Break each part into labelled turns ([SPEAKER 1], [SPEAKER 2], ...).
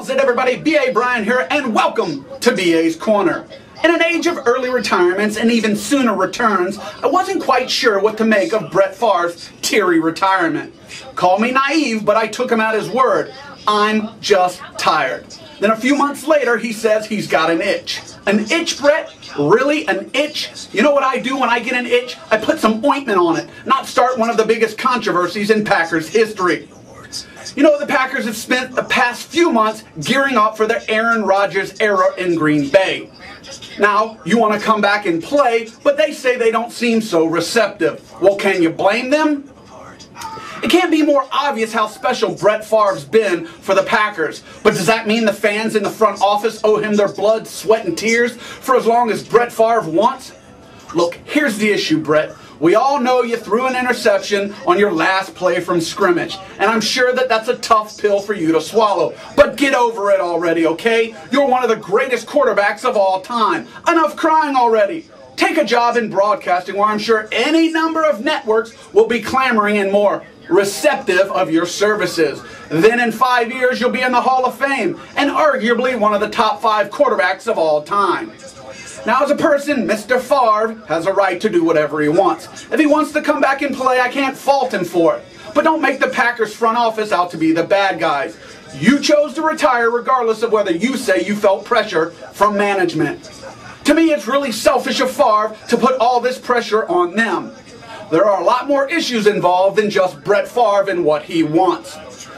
[SPEAKER 1] How's it, everybody? B.A. Brian here, and welcome to B.A.'s Corner. In an age of early retirements and even sooner returns, I wasn't quite sure what to make of Brett Favre's teary retirement. Call me naive, but I took him at his word. I'm just tired. Then a few months later, he says he's got an itch. An itch, Brett? Really? An itch? You know what I do when I get an itch? I put some ointment on it, not start one of the biggest controversies in Packers history. You know, the Packers have spent the past few months gearing up for their Aaron Rodgers era in Green Bay. Now, you want to come back and play, but they say they don't seem so receptive. Well, can you blame them? It can't be more obvious how special Brett Favre's been for the Packers. But does that mean the fans in the front office owe him their blood, sweat, and tears for as long as Brett Favre wants? Look, here's the issue, Brett. We all know you threw an interception on your last play from scrimmage, and I'm sure that that's a tough pill for you to swallow. But get over it already, okay? You're one of the greatest quarterbacks of all time. Enough crying already. Take a job in broadcasting where I'm sure any number of networks will be clamoring and more receptive of your services. Then in 5 years, you'll be in the Hall of Fame and arguably one of the top 5 quarterbacks of all time. Now, as a person, Mr. Favre has a right to do whatever he wants. If he wants to come back and play, I can't fault him for it. But don't make the Packers front office out to be the bad guys. You chose to retire regardless of whether you say you felt pressure from management. To me, it's really selfish of Favre to put all this pressure on them. There are a lot more issues involved than just Brett Favre and what he wants.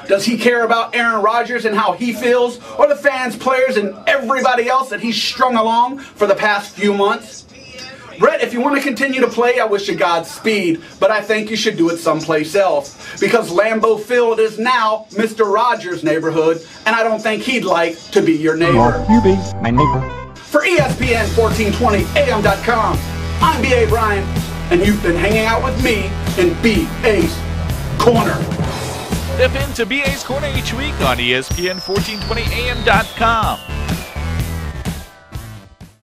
[SPEAKER 1] Does he care about Aaron Rodgers and how he feels, or the fans, players, and everybody else that he's strung along for the past few months? Brett, if you want to continue to play, I wish you Godspeed, but I think you should do it someplace else, because Lambeau Field is now Mr. Rodgers' neighborhood, and I don't think he'd like to be your neighbor.
[SPEAKER 2] You be my neighbor.
[SPEAKER 1] For ESPN 1420am.com, I'm B.A. Brian, and you've been hanging out with me in B.A.'s Corner.
[SPEAKER 3] Step into BA's Corner each week on ESPN 1420am.com.